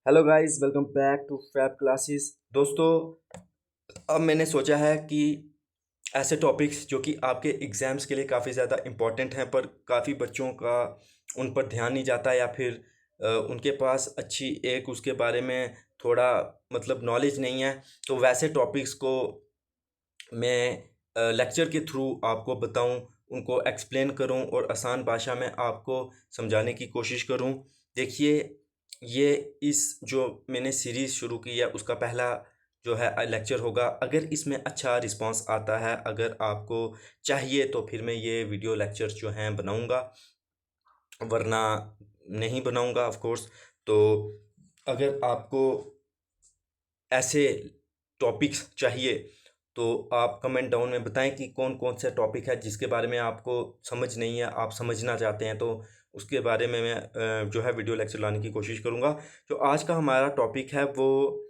Hello guys, welcome back to Fab classes. दोस्तों, अब मैंने सोचा है कि ऐसे टॉपिक्स जो कि आपके एग्ज़ाम्स के लिए काफ़ी ज़्यादा इम्पोर्टेंट हैं पर काफ़ी बच्चों का उन पर ध्यान नहीं जाता या फिर उनके पास अच्छी एक उसके बारे में थोड़ा मतलब नॉलेज नहीं है। तो वैसे टॉपिक्स को मैं लेक्चर के थ्रू आपको बताऊं, उनको एक्सप्लेन करूं और आसान भाषा में आपको समझाने की कोशिश करूं। देखिए, ये इस जो मैंने सीरीज़ शुरू की है उसका पहला जो है लेक्चर होगा। अगर इसमें अच्छा रिस्पांस आता है, अगर आपको चाहिए तो फिर मैं ये वीडियो लेक्चर्स जो हैं बनाऊंगा, वरना नहीं बनाऊंगा ऑफ कोर्स। तो अगर आपको ऐसे टॉपिक्स चाहिए तो आप कमेंट डाउन में बताएं कि कौन कौन से टॉपिक है जिसके बारे में आपको समझ नहीं है, आप समझना चाहते हैं, तो उसके बारे में मैं जो है वीडियो लेक्चर लाने की कोशिश करूंगा। जो आज का हमारा टॉपिक है वो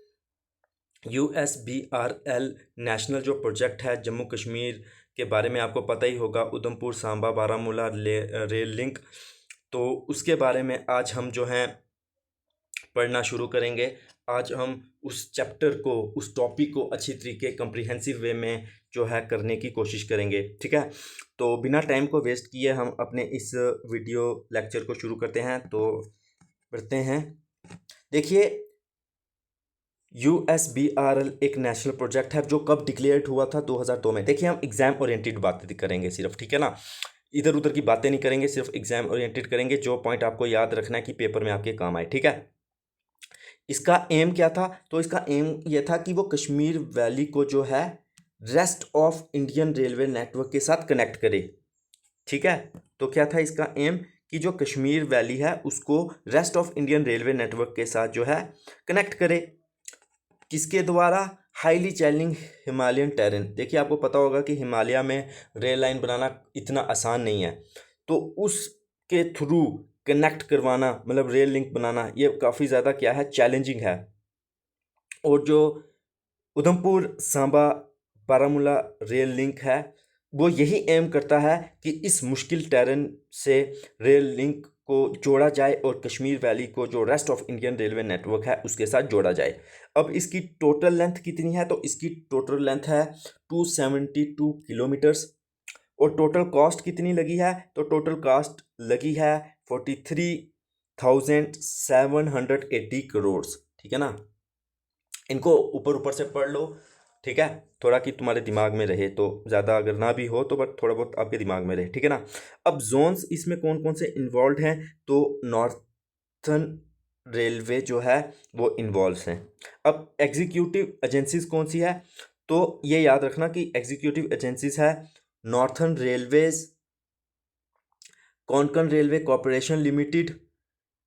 USBRL नेशनल जो प्रोजेक्ट है जम्मू कश्मीर के बारे में आपको पता ही होगा, उधमपुर सांबा बारामूला रेल लिंक। तो उसके बारे में आज हम जो हैं पढ़ना शुरू करेंगे। आज हम उस चैप्टर को, उस टॉपिक को अच्छी तरीके कम्प्रिहेंसिव वे में जो है करने की कोशिश करेंगे। ठीक है, तो बिना टाइम को वेस्ट किए हम अपने इस वीडियो लेक्चर को शुरू करते हैं। तो पढ़ते हैं। देखिए, USBRL एक नेशनल प्रोजेक्ट है जो कब डिक्लेयर्ड हुआ था? 2002 में। देखिए, हम एग्जाम ओरिएंटेड बातें करेंगे सिर्फ, ठीक है ना। इधर उधर की बातें नहीं करेंगे, सिर्फ एग्जाम ओरिएंटेड करेंगे। जो पॉइंट आपको याद रखना है कि पेपर में आपके काम आए, ठीक है। इसका एम क्या था? तो इसका एम ये था कि वो कश्मीर वैली को जो है rest of Indian railway network के साथ कनेक्ट करे। ठीक है, तो क्या था इसका एम? कि जो कश्मीर वैली है उसको rest of Indian railway network के साथ जो है कनेक्ट करे। किसके द्वारा? Highly challenging Himalayan terrain. देखिए, आपको पता होगा कि हिमालय में रेल लाइन बनाना इतना आसान नहीं है, तो उसके थ्रू कनेक्ट करवाना, मतलब रेल लिंक बनाना, ये काफ़ी ज़्यादा क्या है, चैलेंजिंग है। और जो उधमपुर सांबा बारामूला रेल लिंक है वो यही एम करता है कि इस मुश्किल टेरेन से रेल लिंक को जोड़ा जाए और कश्मीर वैली को जो rest of Indian railway network है उसके साथ जोड़ा जाए। अब इसकी टोटल लेंथ कितनी है? तो इसकी टोटल लेंथ है 272 किलोमीटर्स। और टोटल कॉस्ट कितनी लगी है? तो टोटल कॉस्ट लगी है 43,780 करोड़। ठीक है ना, इनको ऊपर ऊपर से पढ़ लो, ठीक है, थोड़ा कि तुम्हारे दिमाग में रहे। तो ज़्यादा अगर ना भी हो तो बट थोड़ा बहुत आपके दिमाग में रहे, ठीक है ना। अब जोन्स इसमें कौन कौन से इन्वॉल्व हैं? तो नॉर्थन रेलवे जो है वो इन्वॉल्व हैं। अब एग्जीक्यूटिव एजेंसीज कौन सी है? तो ये याद रखना कि एग्जीक्यूटिव एजेंसीज है northern railways, Konkan railway corporation limited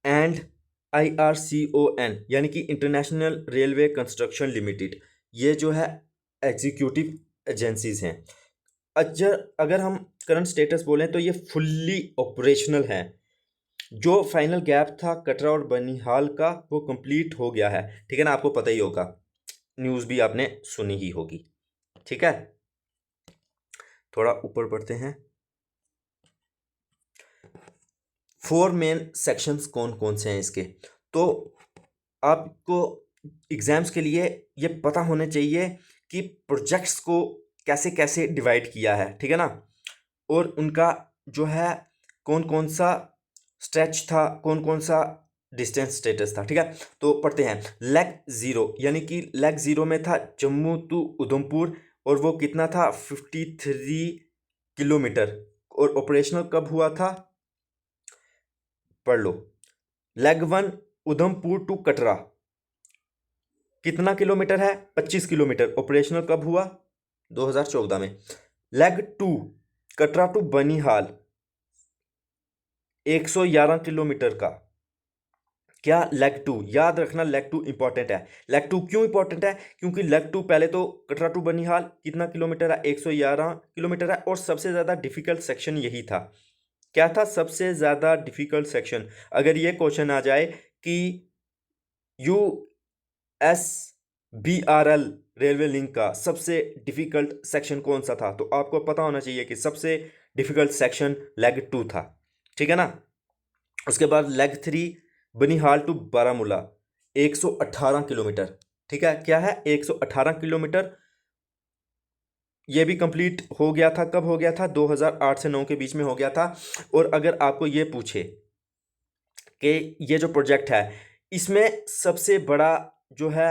and IRCON, यानी कि इंटरनेशनल रेलवे कंस्ट्रक्शन लिमिटेड। ये जो है एग्जीक्यूटिव एजेंसीज हैं। अगर हम करंट स्टेटस बोलें तो ये फुल्ली ऑपरेशनल है। जो फाइनल गैप था कटरा और बनिहाल का वो कंप्लीट हो गया है, ठीक है ना, आपको पता ही होगा, न्यूज़ भी आपने सुनी ही होगी। ठीक है, थोड़ा ऊपर बढ़ते हैं। 4 मेन सेक्शंस कौन कौन से हैं इसके? तो आपको एग्ज़ाम्स के लिए ये पता होना चाहिए कि प्रोजेक्ट्स को कैसे कैसे डिवाइड किया है, ठीक है ना, और उनका जो है कौन कौन सा स्ट्रेच था, कौन कौन सा डिस्टेंस स्टेटस था। ठीक है, तो पढ़ते हैं। लेग ज़ीरो, यानी कि लेग ज़ीरो में था जम्मू टू उधमपुर, और वो कितना था? 53 किलोमीटर। और ऑपरेशनल कब हुआ था? पढ़ लो। Leg one Udhampur to Katra कितना किलोमीटर है? 25 किलोमीटर। ऑपरेशनल कब हुआ? 2014 में। Leg two Katra to Banihal 111 kilometre का। क्या? Leg two. याद रखना, लेग टू इंपॉर्टेंट है। लेग टू क्यों इंपॉर्टेंट है? क्योंकि लेग टू पहले तो कटरा टू बनिहाल कितना किलोमीटर है? 111 किलोमीटर है। और सबसे ज़्यादा डिफिकल्ट सेक्शन यही था। क्या था सबसे ज़्यादा डिफिकल्ट सेक्शन? अगर ये क्वेश्चन आ जाए कि USBRL रेलवे लिंक का सबसे डिफिकल्ट सेक्शन कौन सा था, तो आपको पता होना चाहिए कि सबसे डिफिकल्ट सेक्शन लेग टू था। ठीक है ना। उसके बाद leg three Banihal to Baramulla, 118 kilometre. ठीक है, क्या है, 118 किलोमीटर। ये भी कंप्लीट हो गया था, कब हो गया था, 2008 से 9 के बीच में हो गया था। और अगर आपको ये पूछे कि ये जो प्रोजेक्ट है इसमें सबसे बड़ा जो है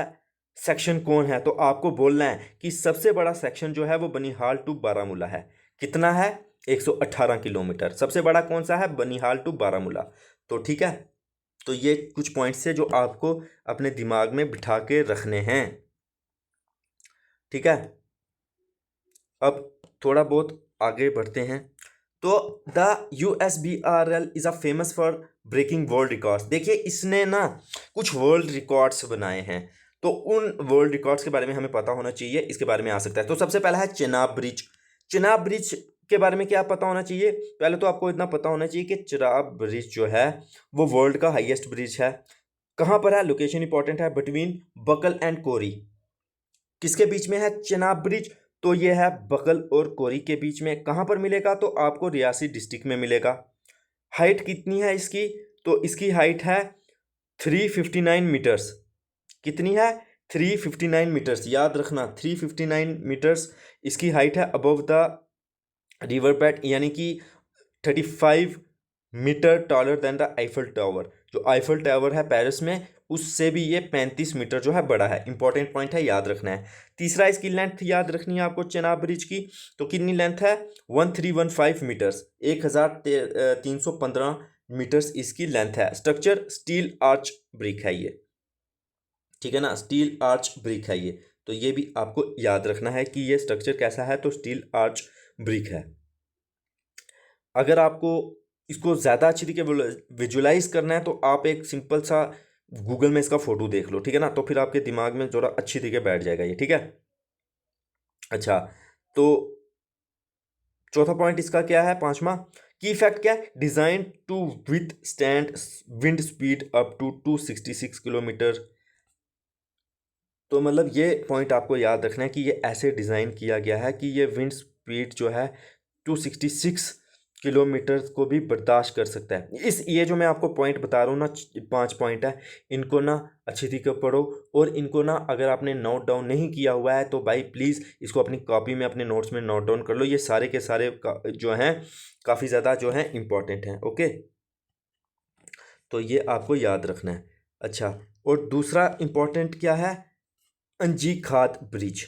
सेक्शन कौन है, तो आपको बोलना है कि सबसे बड़ा सेक्शन जो है वो बनिहाल टू बारामूला है। कितना है, 118 किलोमीटर। सबसे बड़ा कौन सा है, बनिहाल टू बारामूला। तो ठीक है, तो ये कुछ पॉइंट्स है जो आपको अपने दिमाग में बिठा के रखने हैं। ठीक है, अब थोड़ा बहुत आगे बढ़ते हैं। तो the USBRL is a famous for breaking world records. देखिए इसने ना कुछ वर्ल्ड रिकॉर्ड्स बनाए हैं, तो उन वर्ल्ड रिकॉर्ड्स के बारे में हमें पता होना चाहिए, इसके बारे में आ सकता है। तो सबसे पहला है चिनाब ब्रिज। चिनाब ब्रिज के बारे में क्या पता होना चाहिए, पहले तो आपको इतना पता होना चाहिए कि चिनाब ब्रिज जो है वो वर्ल्ड का हाईएस्ट ब्रिज है। कहाँ पर है, लोकेशन इंपॉर्टेंट है, बिटवीन बकल एंड कोरी। किसके बीच में है चिनाब ब्रिज, तो ये है बकल और कोरी के बीच में। कहाँ पर मिलेगा, तो आपको रियासी डिस्ट्रिक्ट में मिलेगा। हाइट कितनी है इसकी, तो इसकी हाइट है 359 मीटर्स। कितनी है, 359 मीटर्स, याद रखना 359 मीटर्स इसकी हाइट है अबव द रिवर बेड, यानी कि 35 metre taller than the Eiffel tower. जो आईफल टावर है पेरिस में, उससे भी ये 35 मीटर जो है बड़ा है। इंपॉर्टेंट पॉइंट है, याद रखना है। तीसरा, इसकी लेंथ याद रखनी है आपको चिनाब ब्रिज की। तो कितनी लेंथ है, 1315 मीटर्स, 1315 मीटर्स इसकी लेंथ है। स्ट्रक्चर स्टील आर्च ब्रिक है ये, ठीक है ना, स्टील आर्च ब्रिक है ये। तो ये भी आपको याद रखना है कि ये स्ट्रक्चर कैसा है, तो स्टील आर्च ब्रिक है। अगर आपको इसको ज़्यादा अच्छी तरीके विजुलाइज करना है, तो आप एक सिंपल सा गूगल में इसका फोटो देख लो, ठीक है ना, तो फिर आपके दिमाग में थोड़ा अच्छी तरीके बैठ जाएगा ये, ठीक है। अच्छा, तो चौथा पॉइंट इसका क्या है, पांचवा की फैक्ट क्या है, design to withstand wind speed up to 266 kilometre. तो मतलब ये पॉइंट आपको याद रखना है कि ये ऐसे डिज़ाइन किया गया है कि ये विंड स्पीड जो है 266 किलोमीटर को भी बर्दाश्त कर सकता है। इस ये जो मैं आपको पॉइंट बता रहा हूँ ना, 5 पॉइंट है, इनको ना अच्छी तरीके पढ़ो। और इनको ना अगर आपने नोट डाउन नहीं किया हुआ है तो भाई प्लीज़ इसको अपनी कॉपी में अपने नोट्स में नोट डाउन कर लो। ये सारे के सारे जो हैं काफ़ी ज़्यादा जो हैं इम्पॉर्टेंट हैं। ओके, तो ये आपको याद रखना है। अच्छा, और दूसरा इम्पॉर्टेंट क्या है, अंजी खात ब्रिज।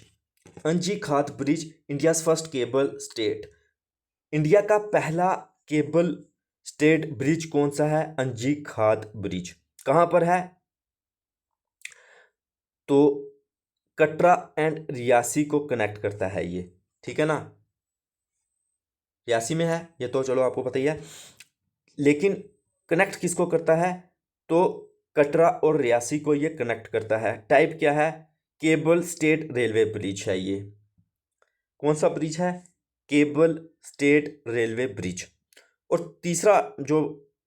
अंजी खात bridge India's first cable stayed. India का पहला केबल स्टेट ब्रिज कौन सा है, अंजी खात ब्रिज। कहाँ पर है, तो कटरा एंड रियासी को कनेक्ट करता है ये, ठीक है ना। रियासी में है ये तो चलो आपको पता ही है, लेकिन कनेक्ट किसको करता है, तो कटरा और रियासी को ये कनेक्ट करता है। टाइप क्या है, केबल स्टेट रेलवे ब्रिज है ये। कौन सा ब्रिज है, केबल स्टेट रेलवे ब्रिज। और तीसरा जो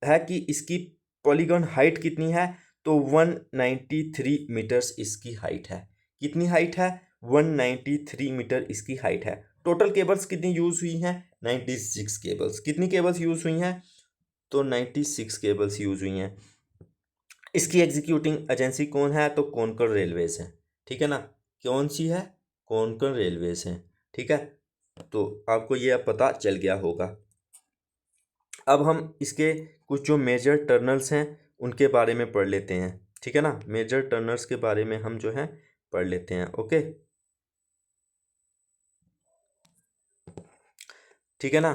है कि इसकी पॉलीगॉन हाइट कितनी है, तो 193 मीटर्स इसकी हाइट है। कितनी हाइट है, 193 मीटर इसकी हाइट है। टोटल केबल्स कितनी यूज़ हुई हैं, 96 केबल्स। कितनी केबल्स यूज़ हुई हैं, तो 96 केबल्स यूज़ हुई हैं। इसकी एग्जीक्यूटिंग एजेंसी कौन है, तो कोंकण रेलवेज है, ठीक है ना। कौन सी है, कोंकण रेलवेज है, ठीक है। तो आपको ये अब पता चल गया होगा। अब हम इसके कुछ जो मेजर टर्नल्स हैं उनके बारे में पढ़ लेते हैं, ठीक है ना। मेजर टर्नल्स के बारे में हम जो है पढ़ लेते हैं। ओके, ठीक है ना।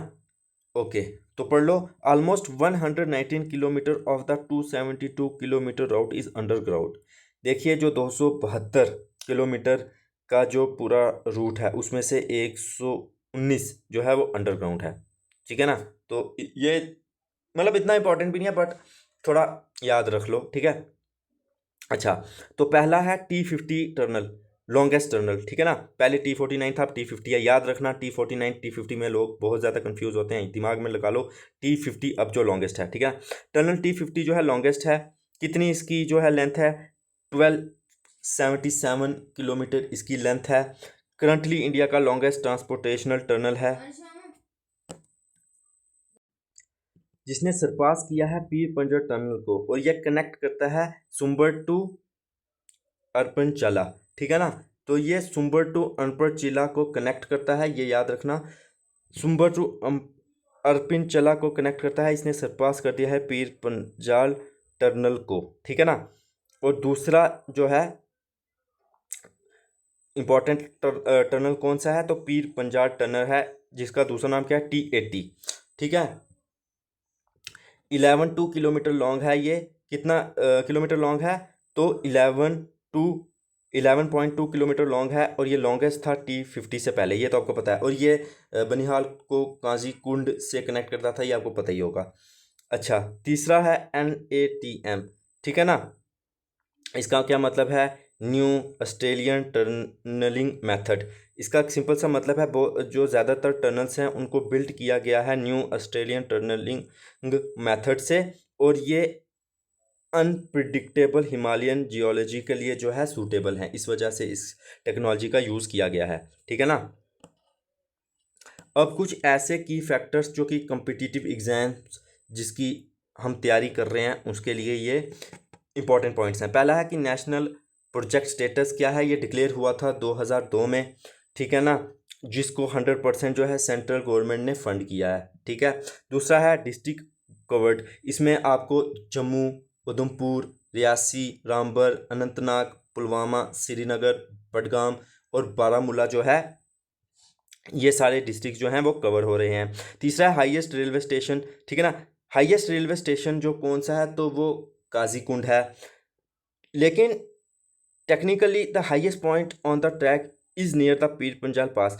ओके, तो पढ़ लो। Almost 119 kilometre of the 272 kilometre route is underground. देखिए जो 272 किलोमीटर का जो पूरा रूट है उसमें से 119 जो है वो अंडरग्राउंड है, ठीक है ना। तो ये मतलब इतना इंपॉर्टेंट भी नहीं है, बट थोड़ा याद रख लो, ठीक है। अच्छा, तो पहला है T50 टनल, लॉन्गेस्ट टनल, ठीक है ना। पहले T49 था, अब T50 है। याद रखना T49 T50 में लोग बहुत ज़्यादा कंफ्यूज होते हैं, दिमाग में लगा लो T50 अब जो लॉन्गेस्ट है, ठीक है। टनल T50 जो है लॉन्गेस्ट है। कितनी इसकी जो है लेंथ है, 1277 किलोमीटर इसकी लेंथ है। करंटली इंडिया का लॉन्गेस्ट ट्रांसपोर्टेशनल टनल है, जिसने सरपास किया है पीर पंजर टनल को, और यह कनेक्ट करता है सुंबर टू अर्पण चला, ठीक है ना। तो ये सुंबर टू अर्पण चिला को कनेक्ट करता है, ये याद रखना। सुंबर टू अर्पिन चला को कनेक्ट करता है, इसने सरपास कर दिया है पीर पंजाल टनल को, ठीक है ना। और दूसरा जो है इंपॉर्टेंट टनल कौन सा है, तो पीर पंजाल टनल है, जिसका दूसरा नाम क्या है, T80, ठीक है। 11.2 किलोमीटर लॉन्ग है ये। कितना किलोमीटर लॉन्ग है, तो 11.2 किलोमीटर लॉन्ग है, और ये लॉन्गेस्ट था T50 से पहले, ये तो आपको पता है। और ये बनिहाल को काजी कुंड से कनेक्ट करता था, ये आपको पता ही होगा। अच्छा, तीसरा है NATM, ठीक है ना। इसका क्या मतलब है, न्यू ऑस्ट्रेलियन टनलिंग मेथड। इसका सिंपल सा मतलब है जो ज़्यादातर टनल्स हैं उनको बिल्ड किया गया है न्यू ऑस्ट्रेलियन टनलिंग मेथड से, और ये अनप्रिडिक्टेबल हिमालयन जियोलॉजी के लिए जो है सूटेबल हैं, इस वजह से इस टेक्नोलॉजी का यूज़ किया गया है, ठीक है ना। अब कुछ ऐसे की फैक्टर्स जो कि कम्पिटिटिव एग्जाम्स जिसकी हम तैयारी कर रहे हैं उसके लिए ये इंपॉर्टेंट पॉइंट्स हैं। पहला है कि नेशनल प्रोजेक्ट स्टेटस क्या है, ये डिक्लेयर हुआ था 2002 में, ठीक है ना, जिसको 100% जो है सेंट्रल गवर्नमेंट ने फंड किया है, ठीक है। दूसरा है डिस्ट्रिक्ट कवर्ड, इसमें आपको जम्मू, उधमपुर, रियासी, रामबन, अनंतनाग, पुलवामा, श्रीनगर, बडगाम और बारामूला जो है, ये सारे डिस्ट्रिक्ट जो हैं वो कवर हो रहे हैं। तीसरा है हाईएस्ट रेलवे स्टेशन, ठीक है ना। हाईएस्ट रेलवे स्टेशन जो कौन सा है, तो वो काजीकुंड है। लेकिन technically the highest point on the track is near the Pir Panjal पास।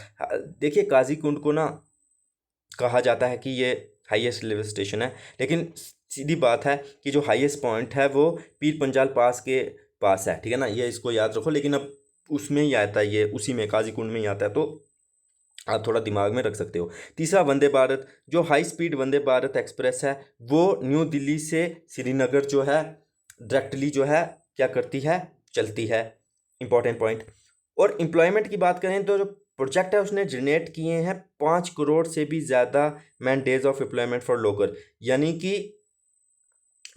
देखिए काजीकुंड को ना कहा जाता है कि ये हाईएस्ट रेलवे स्टेशन है, लेकिन सीधी बात है कि जो हाईएस्ट पॉइंट है वो पीर पंजाल पास के पास है, ठीक है ना, ये इसको याद रखो। लेकिन अब उसमें ही आता है, ये उसी में काजीकुंड में ही आता है, तो आप थोड़ा दिमाग में रख सकते हो। तीसरा वंदे भारत, जो high speed Vande Bharat express है वो न्यू दिल्ली से श्रीनगर जो है डायरेक्टली जो है क्या करती है, चलती है, इंपॉर्टेंट पॉइंट। और एम्प्लॉयमेंट की बात करें तो जो प्रोजेक्ट है उसने जनरेट किए हैं 5 करोड़ से भी ज़्यादा man days of employment for local, यानी कि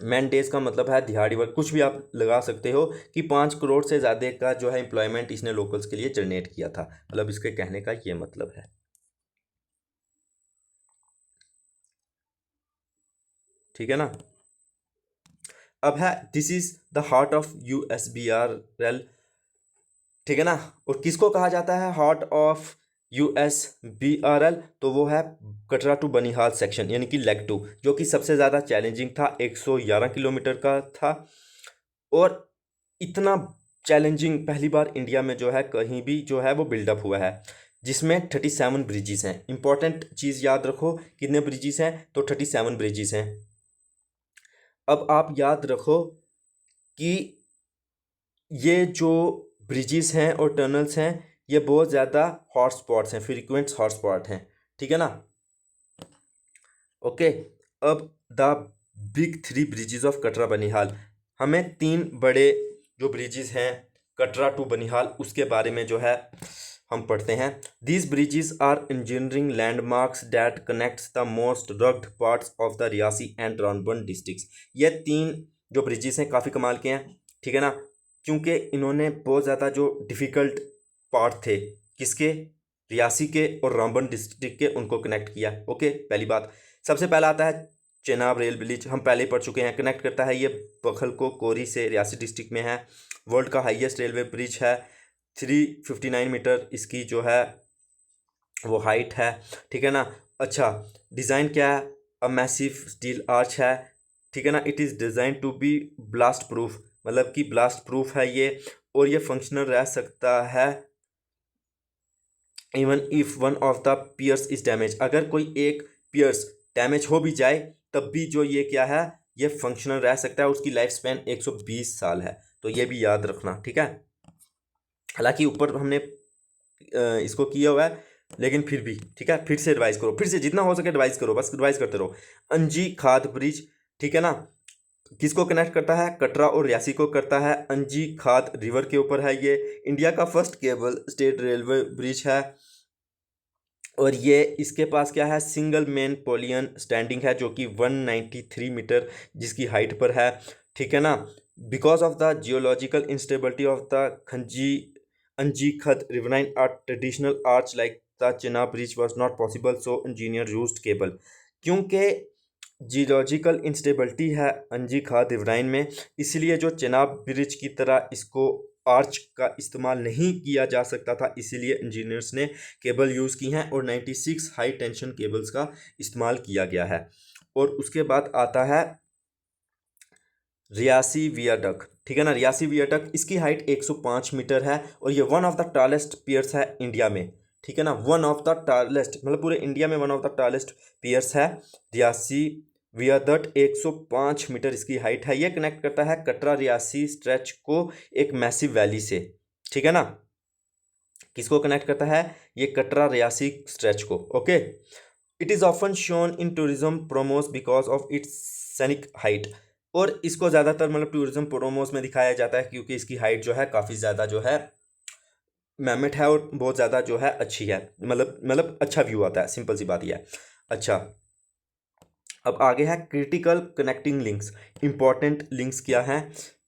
मैन डेज का मतलब है दिहाड़ी वर्क, कुछ भी आप लगा सकते हो कि 5 करोड़ से ज़्यादा का जो है एम्प्लॉयमेंट इसने लोकल्स के लिए जनरेट किया था, मतलब इसके कहने का ये मतलब है, ठीक है ना। अब है this is the heart of USBRL, ठीक है ना। और किसको कहा जाता है हार्ट ऑफ USBRL, तो वो है कटरा टू बनिहाल सेक्शन, यानी कि लेग 2, जो कि सबसे ज़्यादा चैलेंजिंग था, 111 किलोमीटर का था। और इतना चैलेंजिंग पहली बार इंडिया में जो है कहीं भी जो है वो बिल्डअप हुआ है, जिसमें 37 ब्रिजेस हैं। इंपॉर्टेंट चीज़ याद रखो, कितने ब्रिजेस हैं, तो 37 ब्रिजेस हैं। अब आप याद रखो कि ये जो ब्रिजेस हैं और टनल्स हैं ये बहुत ज़्यादा हॉटस्पॉट्स हैं, फ्रीक्वेंट हॉटस्पॉट हैं, ठीक है ना। ओके, अब the big 3 bridges of Katra Banihal, हमें 3 बड़े जो ब्रिजेस हैं कटरा टू बनिहाल उसके बारे में जो है हम पढ़ते हैं। These bridges are engineering landmarks that connects the most rugged parts of the Reasi and Ramban districts. ये 3 जो ब्रिजेस हैं काफ़ी कमाल के हैं, ठीक है ना, क्योंकि इन्होंने बहुत ज़्यादा जो डिफ़िकल्ट पार्ट थे किसके, रियासी के और रामबन डिस्ट्रिक्ट के, उनको कनेक्ट किया। ओके, पहली बात। सबसे पहला आता है चेनाब रेल ब्रिज, हम पहले ही पढ़ चुके हैं, कनेक्ट करता है ये बखल को कोरी से, रियासी डिस्ट्रिक्ट में है। वर्ल्ड का हाईएस्ट रेलवे ब्रिज है, 359 मीटर इसकी जो है वो हाइट है, ठीक है ना। अच्छा, डिज़ाइन क्या है, अ मैसिव स्टील आर्च है, ठीक है ना। It is design to be blast proof, मतलब कि ब्लास्ट प्रूफ है ये, और ये फंक्शनल रह सकता है even if one of the piers is damage, अगर कोई एक पियर्स डैमेज हो भी जाए तब भी जो ये क्या है, ये फंक्शनल रह सकता है। उसकी लाइफ स्पैन 120 साल है, तो ये भी याद रखना, ठीक है। हालांकि ऊपर हमने इसको किया हुआ है, लेकिन फिर भी ठीक है, फिर से रिवाइज करो, फिर से जितना हो सके रिवाइज करो, बस रिवाइज करते रहो। अंजी खाद ब्रिज, ठीक है ना, किसको कनेक्ट करता है, कटरा और रियासी को करता है। अंजी खाद रिवर के ऊपर है ये, इंडिया का first cable stayed railway bridge है। और ये इसके पास क्या है, सिंगल मेन पोलियन स्टैंडिंग है जो कि 193 मीटर जिसकी हाइट पर है, ठीक है ना। Because of the geological instability of the Anji Khad riverine or traditional arch like the Chenab bridge was not possible, so engineer used cable. क्योंकि जियोलॉजिकल इंस्टेबिलिटी है अंजी खाद रिवराइन में, इसलिए जो चिनाब ब्रिज की तरह इसको आर्च का इस्तेमाल नहीं किया जा सकता था, इसीलिए इंजीनियर्स ने केबल यूज़ की हैं और 96 हाई टेंशन केबल्स का इस्तेमाल किया गया है। और उसके बाद आता है रियासी वियाडक्ट, ठीक है ना। रियासी वियाडक्ट, इसकी हाइट 105 मीटर है और ये one of the tallest piers है इंडिया में, ठीक है ना। वन ऑफ द टॉलेस्ट मतलब पूरे इंडिया में one of the tallest piers है रियासी वियाडक्ट। 105 मीटर इसकी हाइट है। ये कनेक्ट करता है कटरा रियासी स्ट्रेच को एक मैसिव वैली से, ठीक है ना। किसको कनेक्ट करता है? ये कटरा रियासी स्ट्रेच को। Okay, it is often shown in tourism promos because of its सैनिक हाइट। और इसको ज़्यादातर मतलब टूरिज्म प्रोमोस में दिखाया जाता है क्योंकि इसकी हाइट जो है काफ़ी ज़्यादा जो है मैमिट है और बहुत ज़्यादा जो है अच्छी है, मतलब अच्छा व्यू आता है, सिंपल सी बात यह है। अच्छा, अब आगे है critical connecting links. Important links क्या हैं?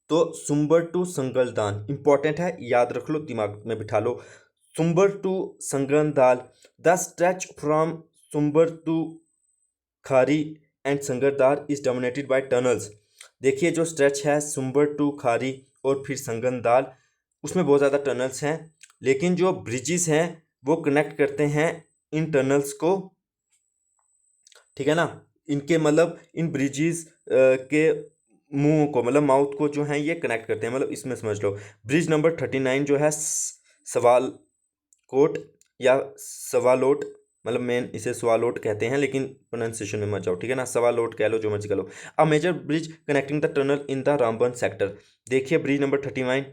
तो सुंबर टू संगलदान इंपॉर्टेंट है, याद रख लो, दिमाग में बिठा लो। Sumber to Sangaldan, the stretch from Sumber to Khari and Sangaldan is dominated by tunnels. देखिए जो स्ट्रेच है सुंबर टू खारी और फिर संगनदाल, उसमें बहुत ज़्यादा टनल्स हैं, लेकिन जो ब्रिजेस हैं वो कनेक्ट करते हैं इन टनल्स को, ठीक है ना। इनके मतलब इन ब्रिजेस के मुंह को मतलब माउथ को जो है ये कनेक्ट करते हैं, मतलब इसमें समझ लो। ब्रिज नंबर 39 जो है सवाल कोट या सवालोट, मतलब मेन इसे सवालोट कहते हैं लेकिन प्रोनाउंसिएशन में मत जाओ, ठीक है ना। सवालोट कह लो, जो मर्जी कह लो। A major bridge connecting the tunnel in the Ramban sector. देखिए ब्रिज नंबर 39,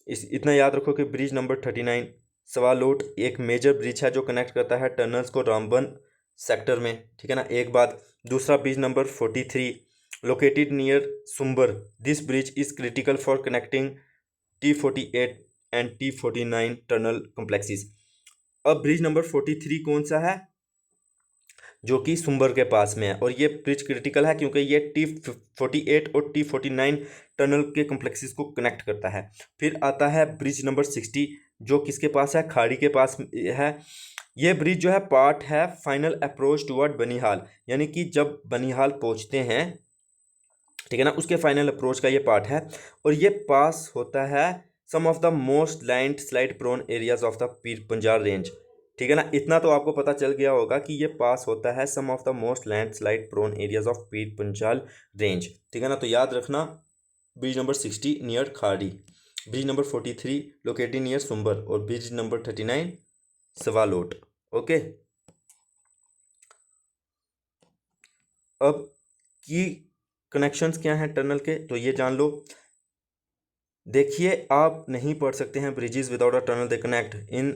इतना याद रखो कि ब्रिज नंबर 39 सवालोट एक मेजर ब्रिज है जो कनेक्ट करता है टनल्स को रामबन सेक्टर में, ठीक है ना। एक बात। दूसरा bridge number 43 located near Sumber, this bridge is critical for connecting T48 and T49 tunnel complexes. अब ब्रिज नंबर 43 कौन सा है? जो कि सुंबर के पास में है, और ये ब्रिज क्रिटिकल है क्योंकि ये T48 और T49 टनल के कॉम्प्लेक्सेस को कनेक्ट करता है। फिर आता है ब्रिज नंबर 60 जो किसके पास है? खाड़ी के पास है। ये ब्रिज जो है पार्ट है फाइनल अप्रोच टुवर्ड बनिहाल, यानी कि जब बनिहाल पहुंचते हैं, ठीक है ना, उसके फाइनल अप्रोच का ये पार्ट है। और ये पास होता है some of the most landslide prone areas of the Pir Panjal range, ठीक है ना। इतना तो आपको पता चल गया होगा कि ये पास होता है some of the most landslide prone areas of Pir Panjal range, ठीक है ना। तो याद रखना bridge number 60 near Khari, bridge number 43 located near Sumber और ब्रिज नंबर 39 सवालोट। ओके, अब की कनेक्शंस क्या हैं टनल के, तो ये जान लो। देखिए आप नहीं पढ़ सकते हैं bridges without a tunnel they connect in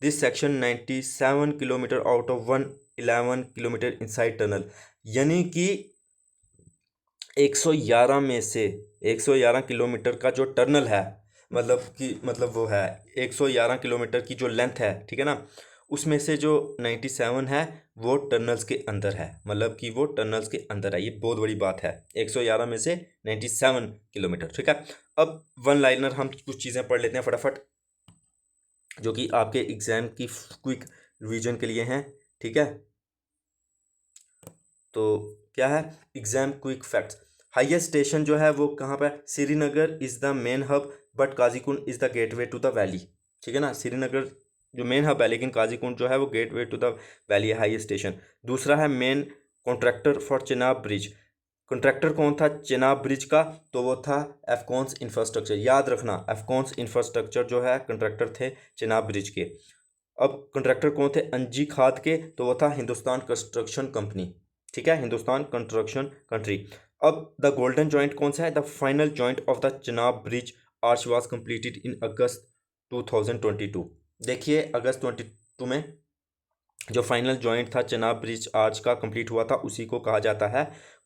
this section 97 kilometre out of 111 kilometre inside tunnel, यानी कि 111 में से 111 किलोमीटर का जो टनल है, मतलब वो है 111 किलोमीटर की जो लेंथ है, ठीक है ना, उसमें से जो 97 है वो टनल्स के अंदर है, मतलब कि वो टनल्स के अंदर है। ये बहुत बड़ी बात है, 111 में से 97 किलोमीटर, ठीक है। अब वन लाइनर हम कुछ चीज़ें पढ़ लेते हैं फटाफट, जो कि आपके एग्जाम की क्विक रिवीजन के लिए हैं, ठीक है। तो क्या है? Exam quick facts. Highest station जो है वो कहाँ पर? Srinagar is the main hub but Qazigund is the gateway to the valley, ठीक है ना। श्रीनगर जो मेन हब है लेकिन काजीकुंड जो है वो गेटवे टू द वैली है, हाईएस्ट स्टेशन। दूसरा है main contractor for Chenab bridge. Contractor कौन था चेनाब ब्रिज का? तो वो था एफकॉन्स इंफ्रास्ट्रक्चर, याद रखना एफकॉन्स इंफ्रास्ट्रक्चर जो है कॉन्ट्रैक्टर थे चेनाब ब्रिज के। अब कॉन्ट्रैक्टर कौन थे अंजी खाद के? तो वो था हिंदुस्तान कंस्ट्रक्शन कंपनी, ठीक है, हिंदुस्तान कंस्ट्रक्शन कंट्री। अब द गोल्डन जॉइंट कौन सा है? The final joint of the Chenab bridge arch was completed in August 2022। देखिए अगस्त 22 में जो फाइनल जॉइंट था चेनाब ब्रिज आर्च का कंप्लीट हुआ था, उसी को कहा जाता है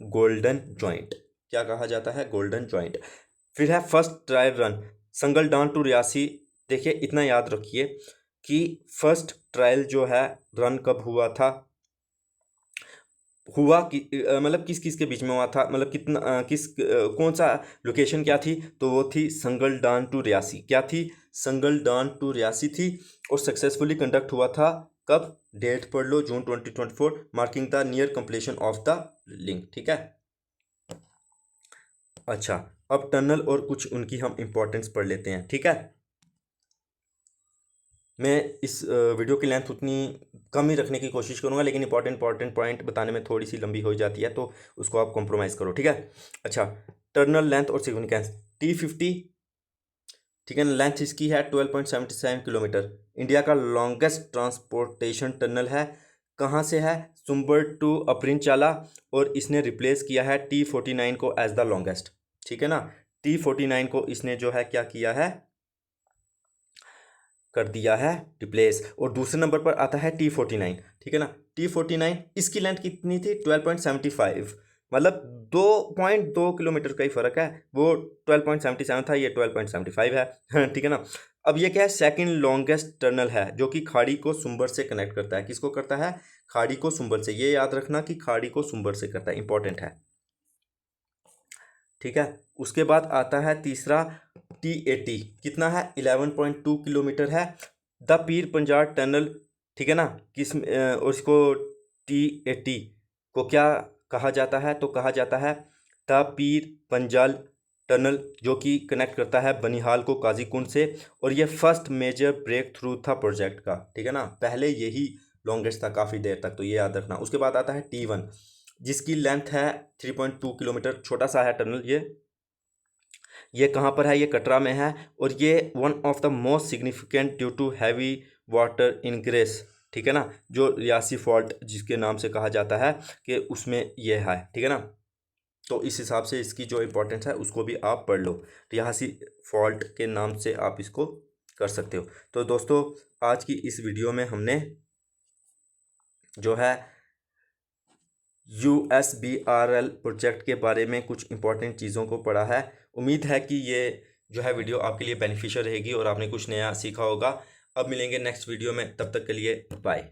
गोल्डन जॉइंट। क्या कहा जाता है? Golden joint. फिर है first trial run Sangaldan to Reasi. देखिए इतना याद रखिए कि फर्स्ट ट्रायल जो है रन कब हुआ था? हुआ कि मतलब किस किस के बीच में हुआ था, मतलब कितना कौन सा लोकेशन क्या थी, तो वो थी संगलडान टू रियासी। क्या थी? संगलडान टू रियासी थी। और सक्सेसफुली कंडक्ट हुआ था कब? डेट पढ़ लो, जून 2024, marking the near completion of the link. ठीक है। अच्छा, अब टनल और कुछ उनकी हम इंपॉर्टेंस पढ़ लेते हैं। ठीक है। मैं इस वीडियो की लेंथ उतनी कम ही रखने की कोशिश करूंगा, लेकिन इंपॉर्टेंट पॉइंट बताने में थोड़ी सी लंबी हो जाती है, तो उसको आप कॉम्प्रोमाइज़ करो। ठीक है। अच्छा, टर्नल लेंथ और सिग्निफिकेंस। T50, ठीक है ना, लेंथ इसकी है 12.77 किलोमीटर। इंडिया का लॉन्गेस्ट ट्रांसपोर्टेशन टनल है। कहाँ से है? सुंबर टू अपरिंचाला। और इसने रिप्लेस किया है T49 को एज द लॉन्गेस्ट। ठीक है ना। T49 को इसने जो है क्या किया है, कर दिया है रिप्लेस। और दूसरे नंबर पर आता है T49। ठीक है ना। T49 इसकी लेंथ कितनी थी? 12.75, मतलब 2.2 किलोमीटर का ही फर्क है। वो 12.77 था, ये 12.75 है। ठीक है ना। अब ये क्या है? सेकंड लॉन्गेस्ट टनल है जो कि खाड़ी को सुंबर से कनेक्ट करता है। किसको करता है? खाड़ी को सुंबर से। ये याद रखना कि खाड़ी को सुंबर से करता है, इंपॉर्टेंट है। ठीक है। उसके बाद आता है तीसरा T80। कितना है? 11.2 किलोमीटर है। The Pir Panjal tunnel. ठीक है ना। और इसको T80 को क्या कहा जाता है? तो कहा जाता है द पीर पंजाल टनल, जो कि कनेक्ट करता है बनिहाल को काजीकुंड से। और ये फर्स्ट मेजर ब्रेक थ्रू था प्रोजेक्ट का। ठीक है ना। पहले यही लॉन्गेस्ट था काफ़ी देर तक, तो ये याद रखना। उसके बाद आता है T1, जिसकी लेंथ है 3.2 किलोमीटर। छोटा सा है टनल ये कहाँ पर है? ये कटरा में है। और ये one of the most significant due to heavy water ingress. ठीक है ना। जो रियासी फॉल्ट जिसके नाम से कहा जाता है, कि उसमें ये है। ठीक है ना। तो इस हिसाब से इसकी जो इम्पोर्टेंस है उसको भी आप पढ़ लो। रियासी फॉल्ट के नाम से आप इसको कर सकते हो। तो दोस्तों, आज की इस वीडियो में हमने जो है USBRL प्रोजेक्ट के बारे में कुछ इंपॉर्टेंट चीज़ों को पढ़ा है। उम्मीद है कि ये जो है वीडियो आपके लिए बेनिफिशियल रहेगी और आपने कुछ नया सीखा होगा। अब मिलेंगे नेक्स्ट वीडियो में, तब तक के लिए बाय।